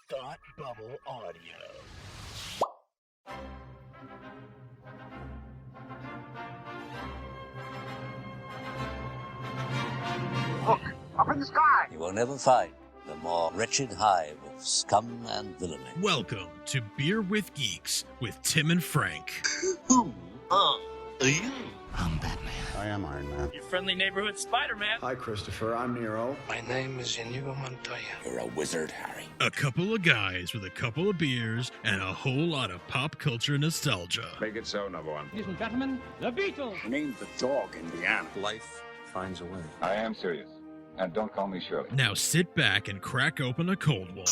Thought Bubble Audio. Look, up in the sky! You will never find the more wretched hive of scum and villainy. Welcome to Beer with Geeks with Tim and Frank. Who are you? I'm Batman. I am Iron Man. Your friendly neighborhood Spider-Man. Hi, Christopher. I'm Nero. My name is Inigo Montoya. You're a wizard, Harry. A couple of guys with a couple of beers and a whole lot of pop culture nostalgia. Make it so, number one. Ladies and gentlemen, the Beatles. Name the dog, Indiana. Life finds a way. I am serious. And don't call me Shirley. Now sit back and crack open a cold one,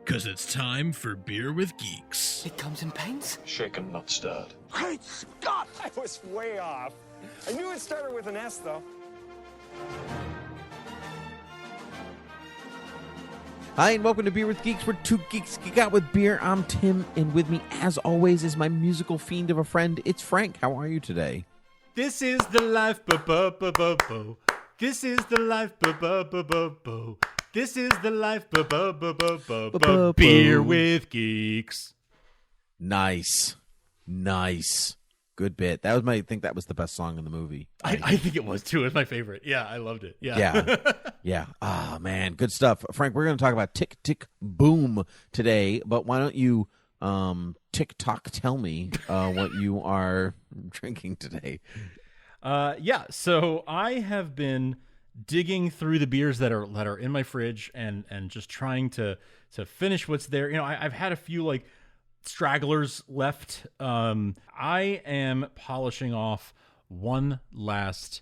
because it's time for Beer with Geeks. It comes in pints? Shaken, not stirred. Great Scott! I was way off. I knew it started with an S, though. Hi, and welcome to Beer with Geeks, where two geeks geek out with beer. I'm Tim, and with me, as always, is my musical fiend of a friend. It's Frank. How are you today? This is the life, bo-bo-bo-bo-bo. This is the life, bo-bo-bo-bo-bo. This is the life, bo-bo-bo-bo-bo. Beer with Geeks. Nice. Good bit. I think that was the best song in the movie. I think it was, too. It's my favorite. Yeah, I loved it. Yeah. Yeah. Ah, man. Good stuff. Frank, we're going to talk about Tick, Tick, Boom today, but why don't you TikTok tell me what you are drinking today? So I have been digging through the beers that are in my fridge and just trying to finish what's there. You know, I've had a few like stragglers left. I am polishing off one last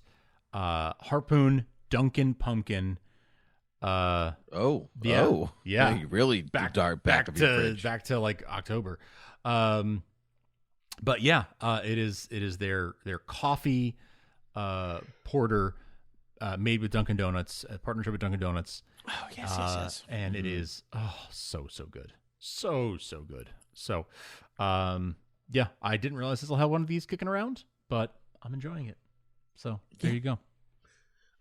Harpoon Dunkin pumpkin. Yeah. You really back to like October. But yeah, it is their coffee porter made with Dunkin' Donuts, a partnership with Dunkin' Donuts. Oh, yes. And it is so good. So good. So, yeah, I didn't realize this will have one of these kicking around, but I'm enjoying it. So there you go.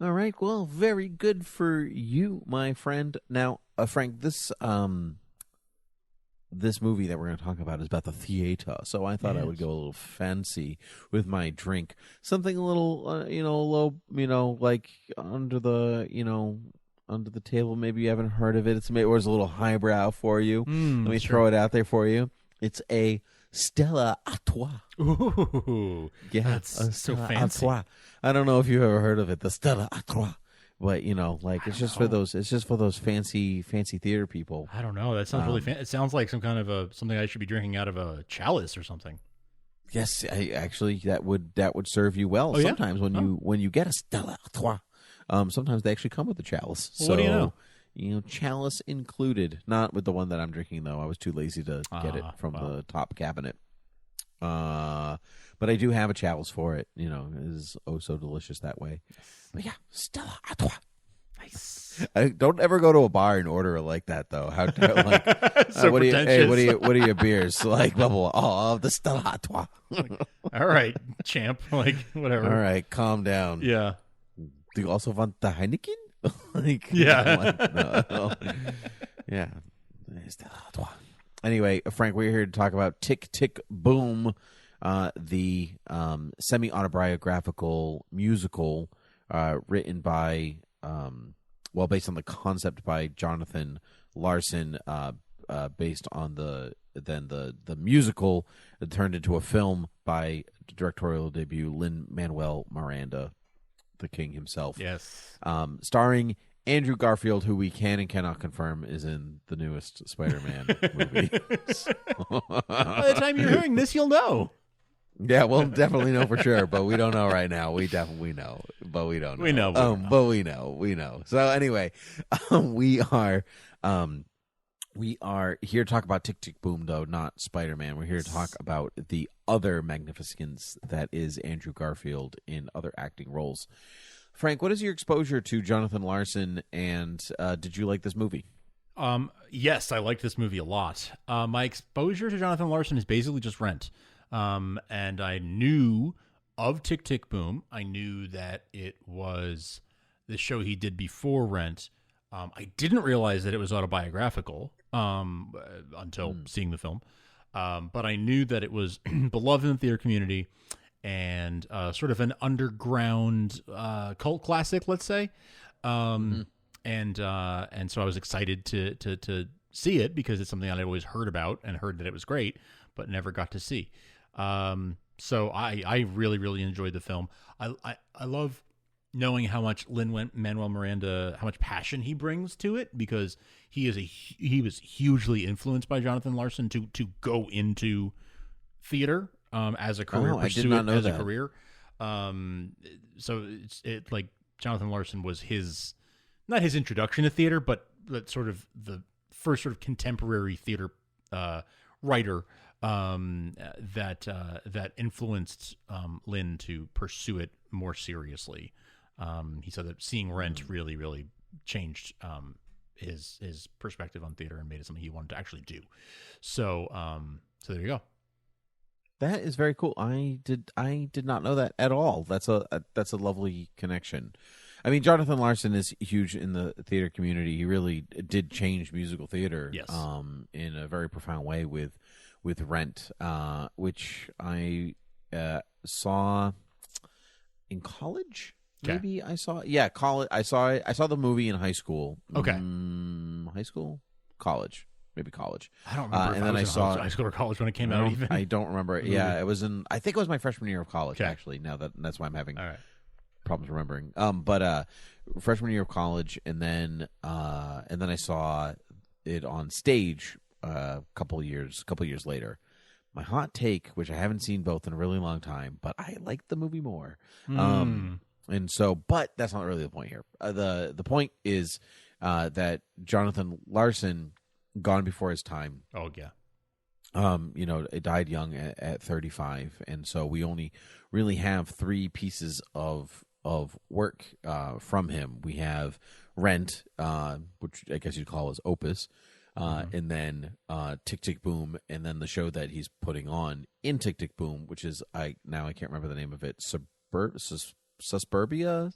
All right. Well, very good for you, my friend. Now, Frank, this movie that we're going to talk about is about the theater, so I thought I would go a little fancy with my drink, something a little, low, like under the table. Maybe you haven't heard of it. It was a little highbrow for you. Let me throw it out there for you. It's a Stella Artois. Ooh, yeah, that's so fancy. Artois. I don't know if you've ever heard of it, the Stella Artois. But it's just for those fancy theater people. I don't know. That sounds really fancy. It sounds like some kind of something I should be drinking out of a chalice or something. Yes, that would serve you well. Oh, sometimes when you get a Stella Artois, sometimes they actually come with a chalice. Well, what do you know? Chalice included. Not with the one that I'm drinking though. I was too lazy to get it from the top cabinet. But I do have a chalice for it. It is so delicious that way. But yeah, Stella Artois. Nice. Don't ever go to a bar and order it like that, though. So what are your beers? Like, bubble. The Stella Artois. All right, champ. Like, whatever. All right, calm down. Yeah. Do you also want the Heineken? Yeah. No. Yeah. Stella Artois. Anyway, Frank, we're here to talk about Tick, Tick, Boom, the semi-autobiographical musical written by, based on the concept by Jonathan Larson, based on the musical that turned into a film by directorial debut Lin Manuel Miranda, the king himself. Yes. Starring Andrew Garfield, who we can and cannot confirm is in the newest Spider-Man movie. By the time you're hearing this, you'll know. Yeah, we'll definitely know for sure, but we don't know right now. We definitely know, but we don't know. We know. But we know. So anyway, we are here to talk about Tick, Tick, Boom, though, not Spider-Man. We're here to talk about the other magnificence that is Andrew Garfield in other acting roles. Frank, what is your exposure to Jonathan Larson, and did you like this movie? Yes, I liked this movie a lot. My exposure to Jonathan Larson is basically just Rent. And I knew of Tick, Tick, Boom. I knew that it was the show he did before Rent. I didn't realize that it was autobiographical. until seeing the film. But I knew that it was beloved in the theater community and sort of an underground cult classic, let's say. And so I was excited to see it because it's something that I always heard about and heard that it was great, but never got to see. So I really, really enjoyed the film. I love knowing how much Lin Manuel Miranda, how much passion he brings to it, because he was hugely influenced by Jonathan Larson to go into theater as a career. I did not know as that. a career. So it like Jonathan Larson was not his introduction to theater, but sort of the first sort of contemporary theater writer that influenced Lin to pursue it more seriously. He said that seeing Rent really, really changed his perspective on theater and made it something he wanted to actually do. So there you go. That is very cool. I did not know that at all. That's a lovely connection. I mean, Jonathan Larson is huge in the theater community. He really did change musical theater, yes, in a very profound way with Rent, which I saw in college. Okay. Maybe I saw college. I saw the movie in high school. Okay, high school, college. Maybe college. I don't remember. And then I saw high school or college when it came out. Even I don't remember. Yeah, it was in. I think it was my freshman year of college. Okay. Actually, now that's why I'm having all right problems remembering. But freshman year of college, and then I saw it on stage a couple years later. My hot take, which I haven't seen both in a really long time, but I liked the movie more. And so, but that's not really the point here. The point is that Jonathan Larson, gone before his time. Oh yeah. It died young at 35, and so we only really have 3 pieces of work from him. We have Rent, which I guess you'd call his opus, and then Tick Tick Boom, and then the show that he's putting on in Tick Tick Boom, which is I can't remember the name of it. Superbia,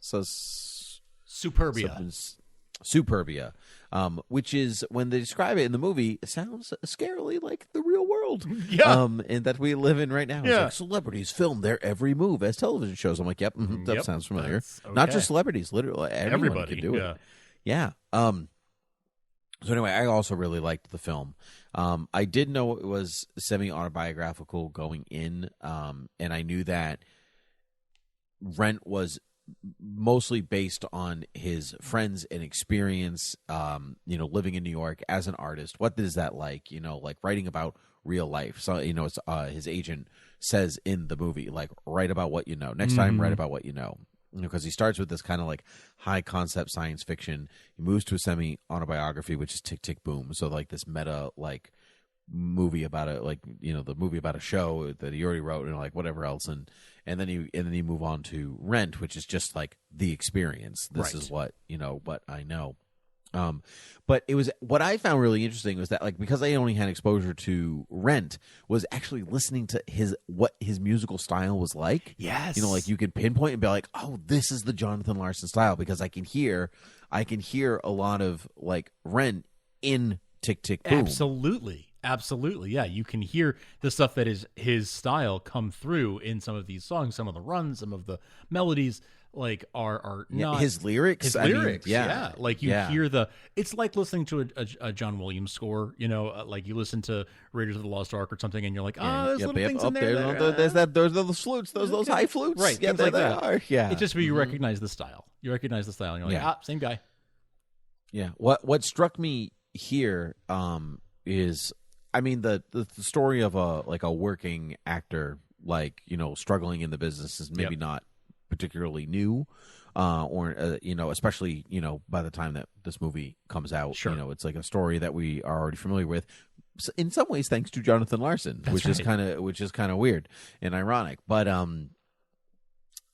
which is, when they describe it in the movie, it sounds scarily like the real world, and that we live in right now. It's like celebrities film their every move as television shows. I'm like, yep, that sounds familiar. Okay. Not just celebrities, literally everybody can do it. Yeah. So anyway, I also really liked the film. I did know it was semi-autobiographical going in, and I knew that Rent was mostly based on his friends and experience, living in New York as an artist. What is that like? Like writing about real life. So, it's, his agent says in the movie, like, write about what you know. Next time, write about what you know. Because he starts with this kind of like high concept science fiction. He moves to a semi-autobiography, which is Tick Tick Boom. So like this meta, like, movie about the movie about a show that he already wrote, and like whatever else, and then you move on to Rent, which is just like the experience. This is what what I know. But it was, what I found really interesting was that, like, because I only had exposure to Rent, was actually listening to what his musical style was like. Yes, like you could pinpoint and be like, oh, this is the Jonathan Larson style, because I can hear a lot of like Rent in Tick Tick Boom. Absolutely, yeah. You can hear the stuff that is his style come through in some of these songs. Some of the runs, some of the melodies, like are not his lyrics. His lyrics, yeah. Like you hear it's like listening to a John Williams score. Like you listen to Raiders of the Lost Ark or something, and you're like, there's little things in there. There's those flutes, those high flutes, right? Yeah, things like that. Are. Yeah, it's just where you recognize the style. You recognize the style, and you're like, same guy. Yeah. What struck me here is, I mean, the story of a working actor, like, struggling in the business is maybe not particularly new, or especially by the time that this movie comes out. Sure. It's like a story that we are already familiar with, in some ways thanks to Jonathan Larson. Which is kind of weird and ironic. But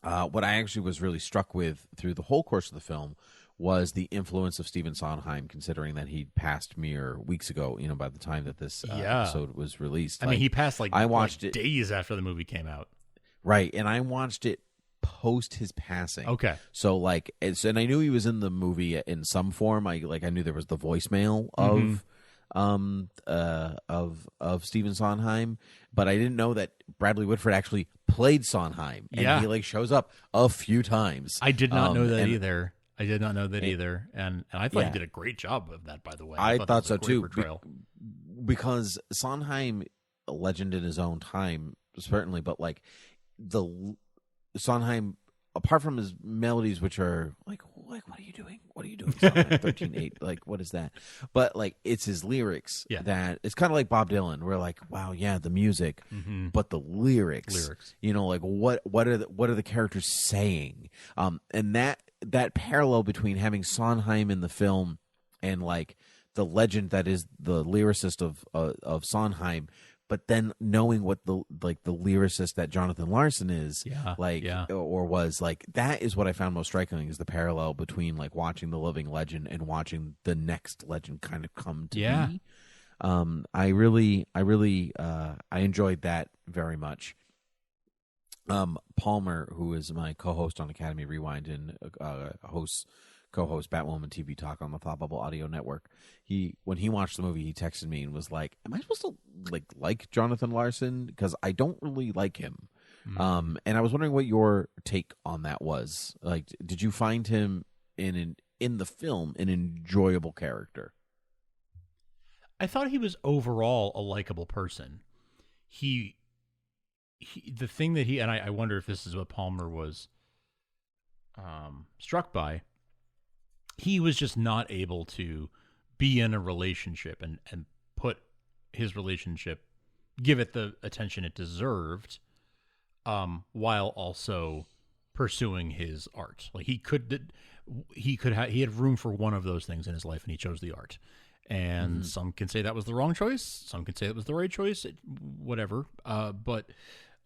what I actually was really struck with through the whole course of the film was the influence of Stephen Sondheim, considering that he passed mere weeks ago, by the time that this episode was released. I mean, he passed I watched it days after the movie came out. Right, and I watched it post his passing. Okay. So and I knew he was in the movie in some form. I knew there was the voicemail of of Stephen Sondheim, but I didn't know that Bradley Whitford actually played Sondheim, and he like shows up a few times. I did not know that either. I did not know that either, and I thought he did a great job of that. By the way, I thought so too, because Sondheim, a legend in his own time, certainly, but like the Sondheim, apart from his melodies, which are like what are you doing? What are you doing? 13/8, like what is that? But like it's his lyrics that it's kind of like Bob Dylan. We're like, wow, yeah, the music, but the lyrics, you know, like what are the characters saying? And that parallel between having Sondheim in the film and like the legend that is the lyricist of Sondheim, but then knowing what the lyricist that Jonathan Larson is, or was like, that is what I found most striking, is the parallel between like watching the living legend and watching the next legend kind of come to be. I really enjoyed that very much. Palmer, who is my co-host on Academy Rewind and co-host Batwoman TV Talk on the Thought Bubble Audio Network, when he watched the movie, he texted me and was like, am I supposed to like Jonathan Larson? Because I don't really like him. And I was wondering what your take on that was. Like, did you find him in the film an enjoyable character? I thought he was overall a likable person. The thing that and I wonder if this is what Palmer was struck by, he was just not able to be in a relationship and put his relationship, give it the attention it deserved, while also pursuing his art. Like he had room for one of those things in his life, and he chose the art. And some can say that was the wrong choice. Some can say it was the right choice. Whatever. But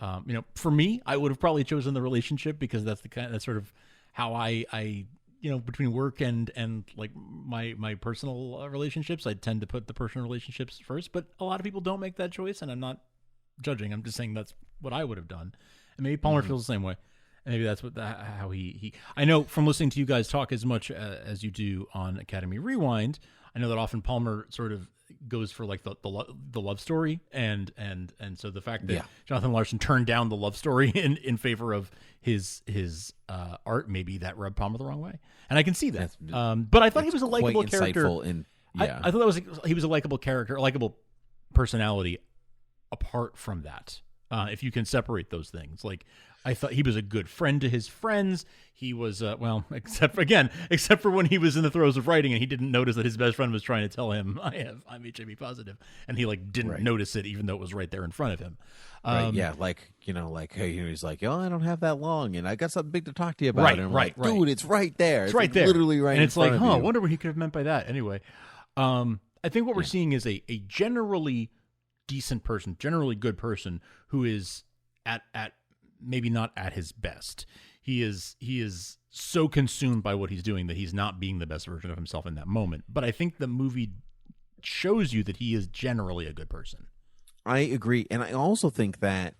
you know, for me, I would have probably chosen the relationship, because that's sort of how I you know, between work and like my personal relationships, I tend to put the personal relationships first. But a lot of people don't make that choice, and I'm not judging. I'm just saying that's what I would have done. And maybe Palmer feels the same way. And maybe that's how he. I know from listening to you guys talk as much as you do on Academy Rewind, I know that often Palmer sort of goes for like the love story, and so the fact that Jonathan Larson turned down the love story in favor of his art, maybe that rubbed Palmer the wrong way, and I can see that. But I thought he was a likable character. I thought he was a likable character, a likable personality. Apart from that, if you can separate those things, like I thought he was a good friend to his friends. He was, except for when he was in the throes of writing and he didn't notice that his best friend was trying to tell him, I'm HIV positive, and he like didn't notice it, even though it was right there in front of him. He's like, oh, I don't have that long, and I got something big to talk to you about. Dude, it's right there. It's right there, literally right. And it's like, I wonder what he could have meant by that. Anyway, I think what we're seeing is a generally decent person, generally good person, who is at maybe not at his best. He is so consumed by what he's doing that he's not being the best version of himself in that moment. But I think the movie shows you that he is generally a good person. I agree, and I also think that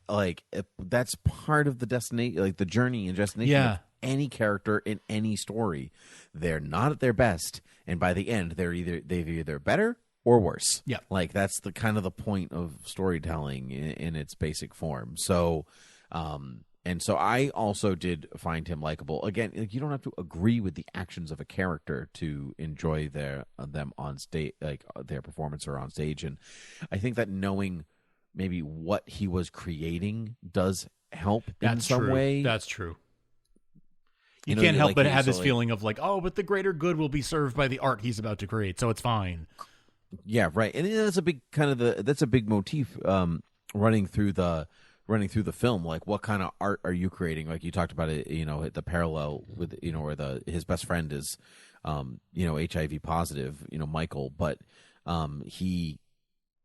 that's part of the destination, like the journey and destination of any character in any story. They're not at their best, and by the end, they're either better or worse. Yeah, like that's the kind of the point of storytelling in its basic form. So. And so I also did find him likable. Again, you don't have to agree with the actions of a character to enjoy them on stage, like their performance or on stage. And I think that knowing maybe what he was creating does help in some way. That's true. You can't help but have this feeling of like, oh, but the greater good will be served by the art he's about to create, so it's fine. Yeah, right. And that's a big that's a big motif running through the film. Like, what kind of art are you creating? Like you talked about it, the parallel with, where his best friend is, HIV positive, Michael, but he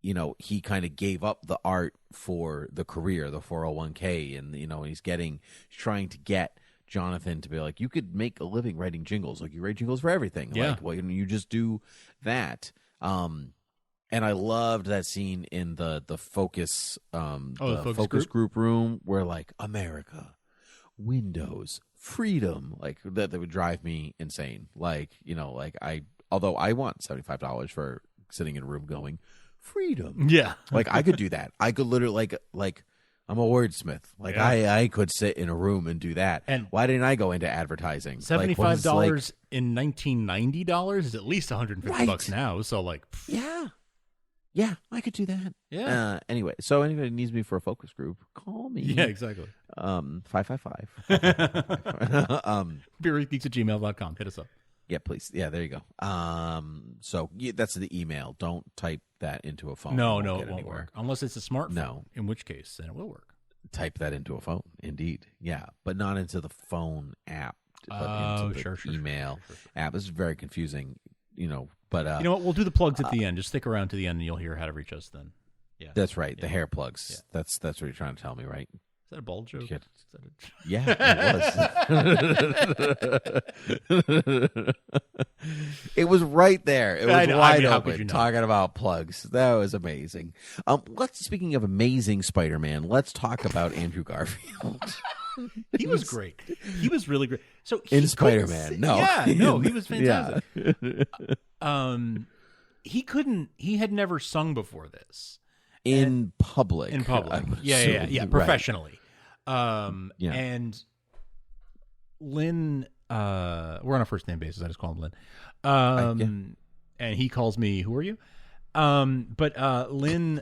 kind of gave up the art for the career, the 401k, and, he's trying to get Jonathan to be like, you could make a living writing jingles. Like, you write jingles for everything. Yeah. Like, well, you just do that. And I loved that scene in the focus focus group room where like America, Windows, freedom, like that would drive me insane. Like, although I want $75 for sitting in a room going, freedom. Yeah. Like I could do that. I could literally like I'm a wordsmith. Like I could sit in a room and do that. And why didn't I go into advertising? $75 in $1990 is at least $150 now. So like, yeah, I could do that. Yeah. Anyway, so anybody needs me for a focus group, call me. Yeah, exactly. 555. beerwithgeeks@gmail.com. Hit us up. Yeah, please. Yeah, there you go. So that's the email. Don't type that into a phone. No, it won't work unless it's a smartphone. No, in which case then it will work. Type that into a phone, indeed. Yeah, but not into the phone app. But into the email app. This is very confusing. But you know what? We'll do the plugs at the end. Just stick around to the end, and you'll hear how to reach us then. Yeah, that's right. The hair plugs. Yeah. That's what you're trying to tell me, right? Is that a bald joke? Yeah, it was. It was right there. It was wide open. Talking about plugs, that was amazing. Speaking of amazing Spider-Man, let's talk about Andrew Garfield. He was great. He was really great. So in Spider-Man, he was fantastic. He had never sung before this in public. Yeah, professionally. And Lin, we're on a first name basis. I just call him Lin. And he calls me, who are you? But Lin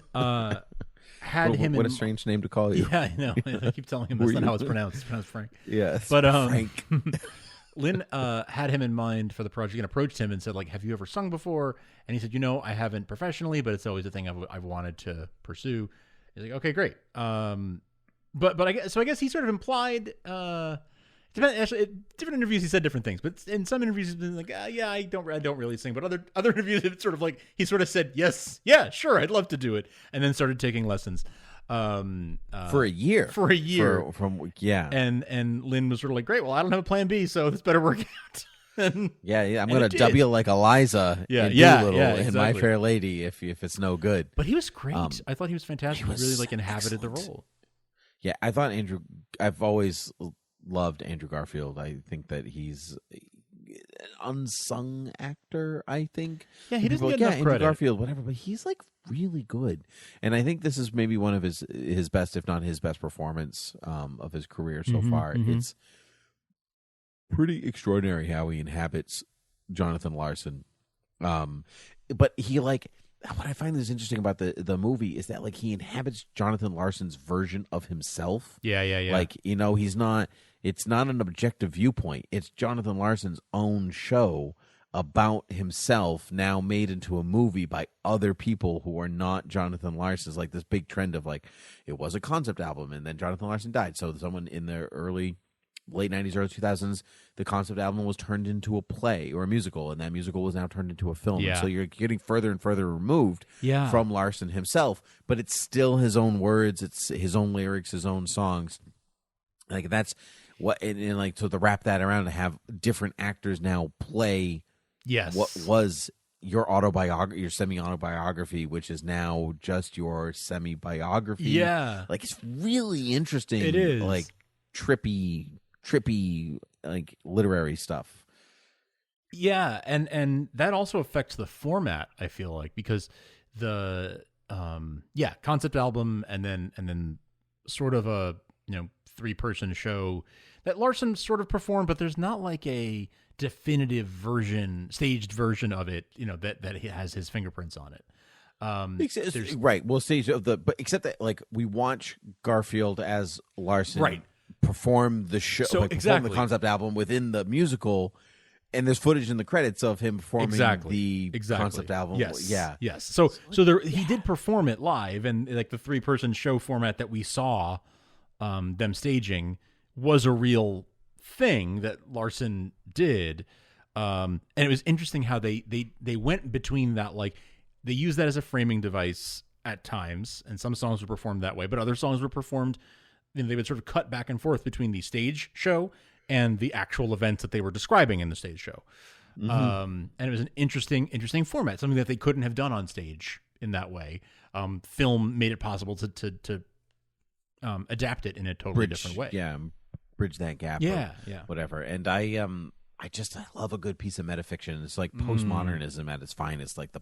had him. What a strange name to call you. Yeah, I know. I keep telling him that's not how it's pronounced. It's pronounced Frank. Yes, but Frank. Lin had him in mind for the project and approached him and said, like, have you ever sung before? And he said, I haven't professionally, but it's always a thing I've wanted to pursue. He's like, okay, great. But I guess he sort of implied. Actually, different interviews he said different things, but in some interviews he's been like, I don't really sing. But other interviews it's sort of like he sort of said, yes, yeah, sure, I'd love to do it, and then started taking lessons. For a year. And Lin was sort of like, great, well, I don't have a plan B, so this better work out. I'm going to W like Eliza in My Fair Lady if it's no good. But he was great. I thought he was fantastic. He really inhabited the role. Yeah, I thought I've always loved Andrew Garfield. I think that he's an unsung actor, I think. Yeah, he doesn't get enough Andrew credit. Garfield, whatever, but he's like really good. And I think this is maybe one of his best, if not his best performance of his career so far. It's pretty extraordinary how he inhabits Jonathan Larson. But he what I find is interesting about the movie is that he inhabits Jonathan Larson's version of himself. Yeah. He's not. It's not an objective viewpoint. It's Jonathan Larson's own show about himself now made into a movie by other people who are not Jonathan Larson's. Like this big trend of it was a concept album and then Jonathan Larson died. So someone in the late 90s, early 2000s, the concept album was turned into a play or a musical, and that musical was now turned into a film. Yeah. And so you're getting further and further removed from Larson himself, but it's still his own words, it's his own lyrics, his own songs. That's what, and so to wrap that around, to have different actors now play what was your autobiography, your semi-autobiography, which is now just your semi-biography. Yeah. It's really interesting. It is. Trippy literary stuff. Yeah, and that also affects the format, I feel like, because the concept album and then sort of a 3-person show that Larson sort of performed, but there's not a definitive staged version of it, that he has his fingerprints on it. Right. Well, stage of but except that we watch Garfield as Larson perform the show, perform the concept album within the musical, and there's footage in the credits of him performing the concept album. Yes. So he did perform it live, and the 3-person show format that we saw them staging was a real thing that Larson did. And it was interesting how they went between that, they used that as a framing device at times, and some songs were performed that way, but other songs were performed, they would sort of cut back and forth between the stage show and the actual events that they were describing in the stage show. And it was an interesting format, something that they couldn't have done on stage in that way. Film made it possible to adapt it in a totally different way. Yeah, bridge that gap. Yeah. Whatever. And I I love a good piece of metafiction. It's like postmodernism at its finest, like the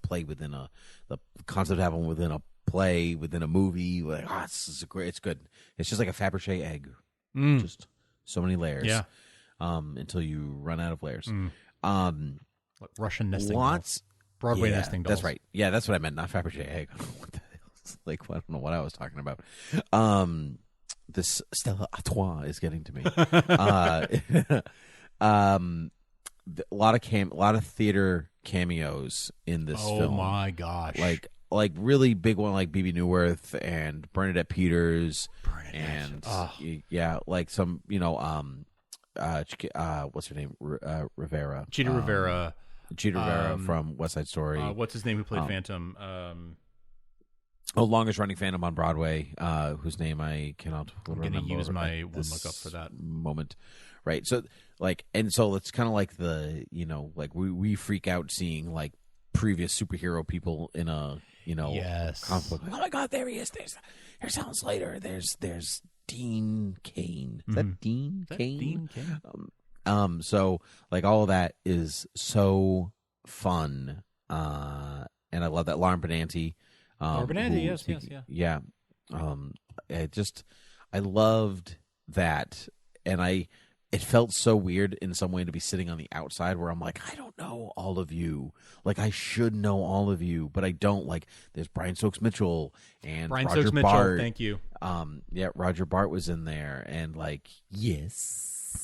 concept happening within a play, within a movie. Like, it's good. It's just like a Fabergé egg, just so many layers. Yeah. Until you run out of layers. Like Russian nesting Lots. dolls. Broadway nesting dolls. That's right. Yeah, that's what I meant. Not Fabergé egg. What the hell? Like, I don't know what I was talking about. This Stella Artois is getting to me. A lot of theater cameos in this film. Oh my gosh! Like really big one, like Bebe Neuwirth and Bernadette Peters, like some what's her name? Rivera. Gita Rivera. Gita Rivera from West Side Story. What's his name? Who played Phantom? Longest running Phantom on Broadway, whose name I cannot remember. I'm going to use my one look up for that moment. Right. So it's kind of like the, we freak out seeing like previous superhero people in a, comic book. Like, oh my God, there he is. There's Helen Slater. There's Dean Cain. Is that Dean Cain? Dean Cain? So like all of that is so fun. And I love that Lauren Benanti. Yes. Yeah. I loved that. And it felt so weird in some way to be sitting on the outside where I'm like, I don't know all of you. Like, I should know all of you, but I don't. Like, there's Brian Stokes Mitchell and Roger Bart. Thank you. Roger Bart was in there, and like, yes.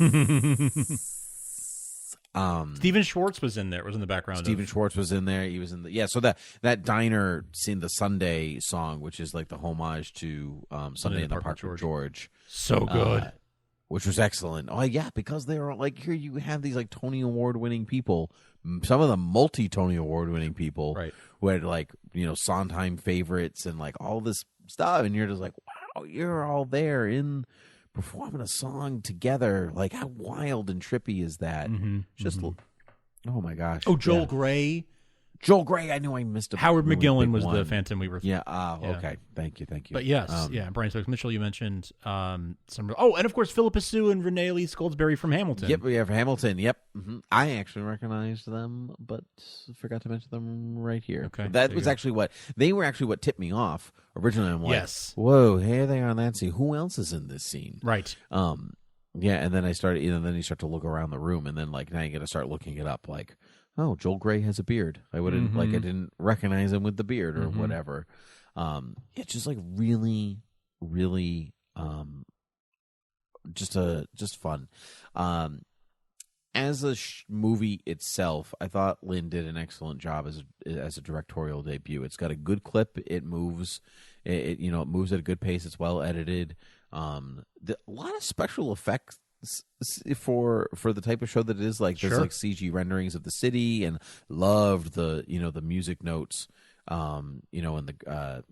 Steven Schwartz was in there. Was in the background. Steven Schwartz was in there. He was in the So that diner scene, the Sunday song, which is like the homage to Sunday in the Park with George. So good. Which was excellent. Oh yeah, because they were like, here you have these like Tony Award winning people, some of them multi-Tony Award winning people, right? Who had like Sondheim favorites and like all this stuff, and you're just like, wow, you're all there in performing a song together. Like, how wild and trippy is that? Oh my gosh. Oh, Joel Grey. Joel Grey, I knew I missed a Howard really McGillen was one. the Phantom we were. Okay. Thank you. But yes, Brian Stokes Mitchell, you mentioned and of course Philippa Sue and Renee Lee Scoldsbury from Hamilton. Yep, we have Hamilton. Yep, I actually recognized them, but forgot to mention them right here. Okay, that was actually what tipped me off originally. I'm like, yes, whoa, here they are on that scene. Who else is in this scene? Right. Yeah, and then I started. Then you start to look around the room, and then like now you got to start looking it up. Like, oh, Joel Grey has a beard. I wouldn't I didn't recognize him with the beard or whatever. It's just like really, really, just fun. As a movie itself, I thought Lin did an excellent job as a directorial debut. It's got a good clip. It moves. It moves at a good pace. It's well edited. A lot of special effects for the type of show that it is. Like there's like CG renderings of the city, and loved the the music notes, and the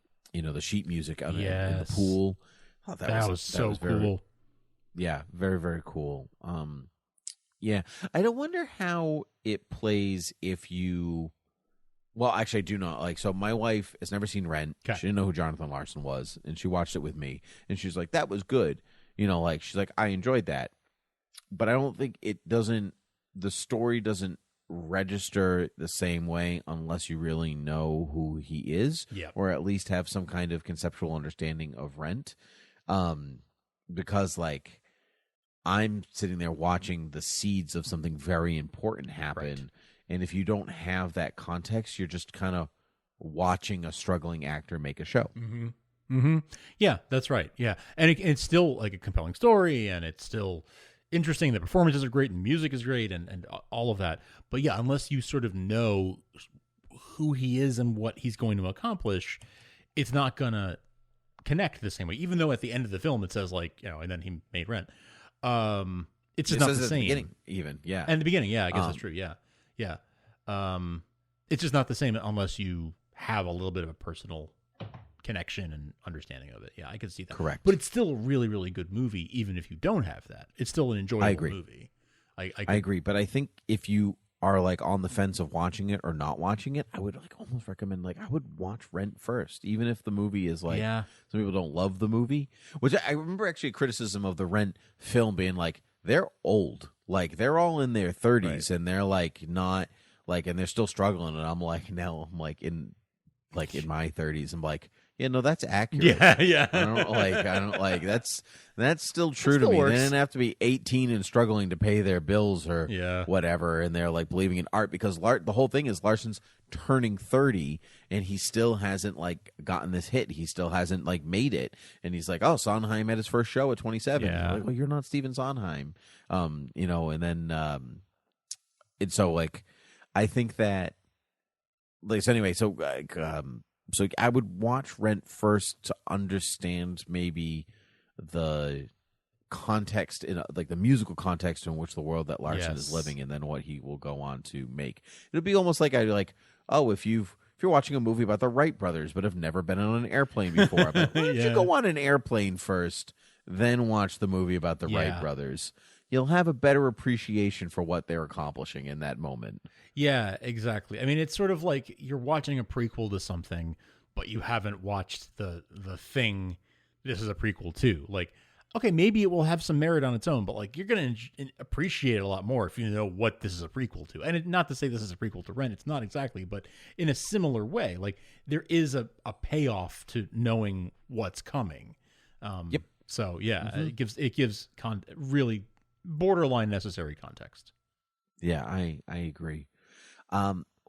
sheet music in the pool. Oh, that was so cool. Very, very cool. I don't wonder how it plays if you. Well, actually, I do not. Like, so my wife has never seen Rent. Okay. She didn't know who Jonathan Larson was, and she watched it with me, and she's like, "That was good." Like she's like, "I enjoyed that," but I don't think the story doesn't register the same way unless you really know who he is, or at least have some kind of conceptual understanding of Rent, because like I'm sitting there watching the seeds of something very important happen. Right. And if you don't have that context, you're just kind of watching a struggling actor make a show. Yeah, that's right. Yeah, and it's still like a compelling story, and it's still interesting. The performances are great, and music is great, and all of that. But yeah, unless you sort of know who he is and what he's going to accomplish, it's not gonna connect the same way. Even though at the end of the film it says like and then he made Rent. It's just not the same. At the beginning, even and the beginning, I guess that's true. Yeah. It's just not the same unless you have a little bit of a personal connection and understanding of it. Yeah, I can see that. Correct. But it's still a really, really good movie, even if you don't have that. It's still an enjoyable movie. I agree. But I think if you are like on the fence of watching it or not watching it, I would like almost recommend I would watch Rent first, even if the movie is like some people don't love the movie. Which I remember actually a criticism of the Rent film being like, they're old. Like they're all in their 30s and they're like not like, and they're still struggling. And I'm like, now I'm like in my 30s. I'm like, yeah, no, that's accurate. Yeah. I don't like that's still true to still me. works. They didn't have to be 18 and struggling to pay their bills or whatever, and they're like believing in art because the whole thing is Larson's turning 30 and he still hasn't like gotten this hit. He still hasn't like made it, and he's like, oh, Sondheim at his first show at 27. Yeah. Like, well, you're not Stephen Sondheim, you know. And then and so like I think that like so anyway, so like so I would watch Rent first to understand maybe the context in like the musical context in which the world that Larson is living, and then what he will go on to make. It'll be almost like if you're watching a movie about the Wright brothers but have never been on an airplane before, but why don't you go on an airplane first, then watch the movie about the Wright brothers? You'll have a better appreciation for what they're accomplishing in that moment. Yeah, exactly. I mean, it's sort of like you're watching a prequel to something, but you haven't watched the thing this is a prequel to. Like, okay, maybe it will have some merit on its own, but like you're going to appreciate it a lot more if you know what this is a prequel to. And not to say this is a prequel to Rent, it's not exactly, but in a similar way. Like there is a payoff to knowing what's coming. Yep. So yeah, it gives really borderline necessary context. Yeah, I agree.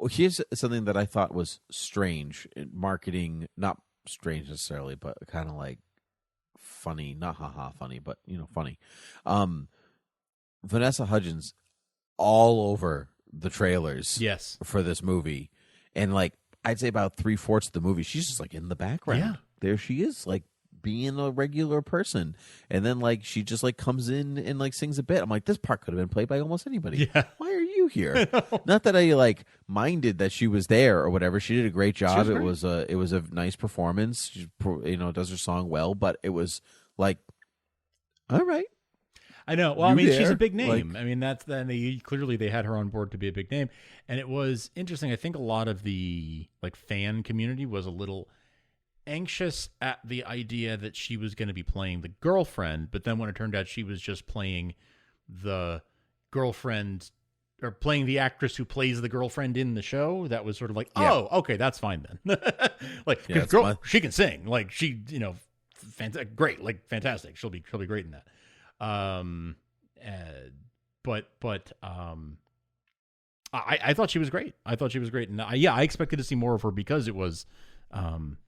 Here's something that I thought was strange in marketing, not strange necessarily, but kind of like funny, not haha funny, but funny. Vanessa Hudgens all over the trailers for this movie, and like I'd say about 3/4 of the movie she's just like in the background. Yeah. There she is, like being a regular person, and then like she just like comes in and like sings a bit. I'm like, this part could have been played by almost anybody. Why are you here? Not that I like minded that she was there or whatever. She did a great job. It was a nice performance. She does her song well, but it was like, all right. I know. Well, I mean, she's there. a big name. Like, I mean, that's clearly they had her on board to be a big name, and it was interesting. I think a lot of the like fan community was a little anxious at the idea that she was going to be playing the girlfriend, but then when it turned out she was just playing the girlfriend or playing the actress who plays the girlfriend in the show, that was sort of like, oh, okay, that's fine then. Like, she can sing, like she, great, like fantastic. She'll be great in that. I thought she was great. And I expected to see more of her because it was,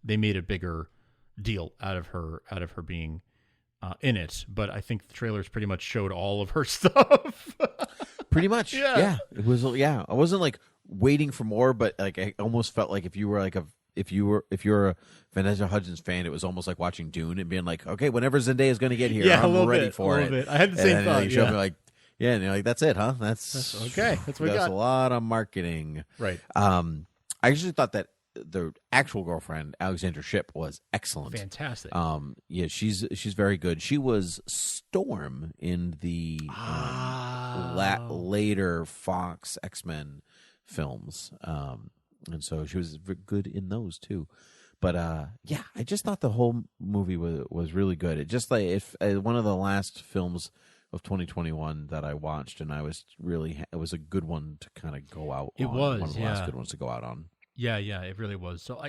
they made a bigger deal out of her being in it. But I think the trailers pretty much showed all of her stuff. Pretty much. Yeah. It was, I wasn't like waiting for more, but like I almost felt like if you're a Vanessa Hudgens fan, it was almost like watching Dune and being like, okay, whenever Zendaya is going to get here, I'm ready for it. I had the same thought. And me like, yeah, and you're like, that's it, huh? That's okay. That's what we got. That's a lot of marketing. Right. I actually thought that the actual girlfriend, Alexandra Shipp, was excellent. Fantastic. Yeah, she's very good. She was Storm in the later Fox X-Men films. And so she was good in those too. But yeah, I just thought the whole movie was really good. It just like one of the last films of 2021 that I watched, and it was a good one to kind of go out. It on. was one of the last good ones to go out on. Yeah, it really was. So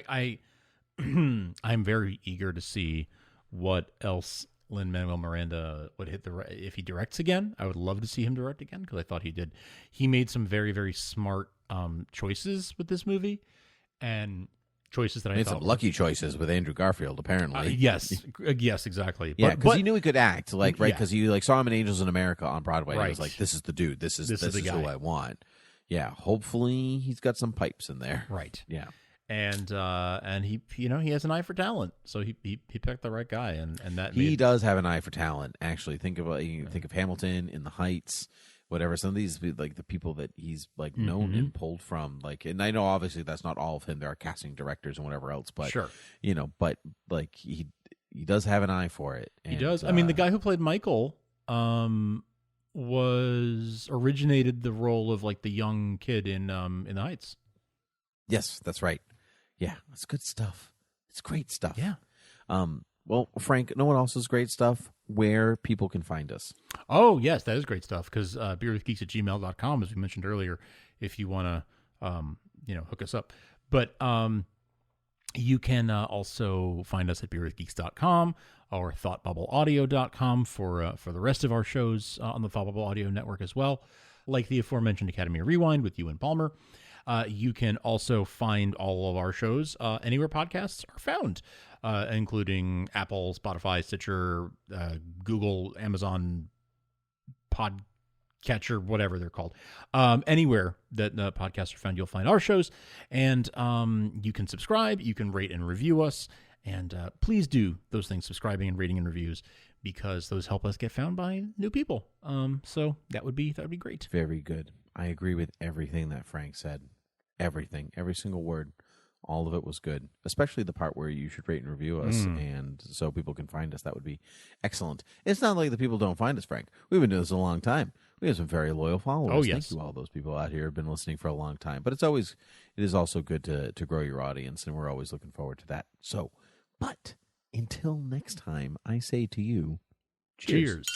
I'm very eager to see what else Lin Manuel Miranda would hit if he directs again. I would love to see him direct again because I thought he did. He made some very, very smart choices with this movie, and choices that I made thought some lucky choices with Andrew Garfield. Apparently, yes, exactly. Yeah, because he knew he could act, like right, because yeah. he like saw him in Angels in America on Broadway. Right. He was like, "This is the dude. This is the guy. who I want." Yeah, hopefully he's got some pipes in there. Right. Yeah. And he he has an eye for talent, so he picked the right guy, and that he does have an eye for talent. Actually, think of Hamilton, In the Heights, whatever. Some of these like the people that he's like known and pulled from, like, and I know obviously that's not all of him. There are casting directors and whatever else, but sure, but like he does have an eye for it. He does. I mean, the guy who played Michael originated the role of like the young kid in the Heights. Yes, that's right. Yeah, it's good stuff. It's great stuff. Yeah. Well, Frank, no one else's great stuff. where people can find us. Oh, yes, that is great stuff, because beerwithgeeks@gmail.com, as we mentioned earlier, if you want to, hook us up. But you can also find us at beerwithgeeks.com or thoughtbubbleaudio.com for the rest of our shows on the Thought Bubble Audio Network as well, like the aforementioned Academy of Rewind with Ewan Palmer. You can also find all of our shows anywhere podcasts are found, including Apple, Spotify, Stitcher, Google, Amazon, Podcatcher, whatever they're called. Anywhere that podcasts are found, you'll find our shows. And you can subscribe, you can rate and review us. And please do those things, subscribing and rating and reviews, because those help us get found by new people. So that would be great. Very good. I agree with everything that Frank said. Everything, every single word, all of it was good, especially the part where you should rate and review us, and so people can find us. That would be excellent. It's not like the people don't find us, Frank. We've been doing this a long time. We have some very loyal followers. Oh, yes. Thank you, all those people out here who have been listening for a long time. But it is also good to grow your audience, and we're always looking forward to that. So, but until next time, I say to you, cheers. Cheers.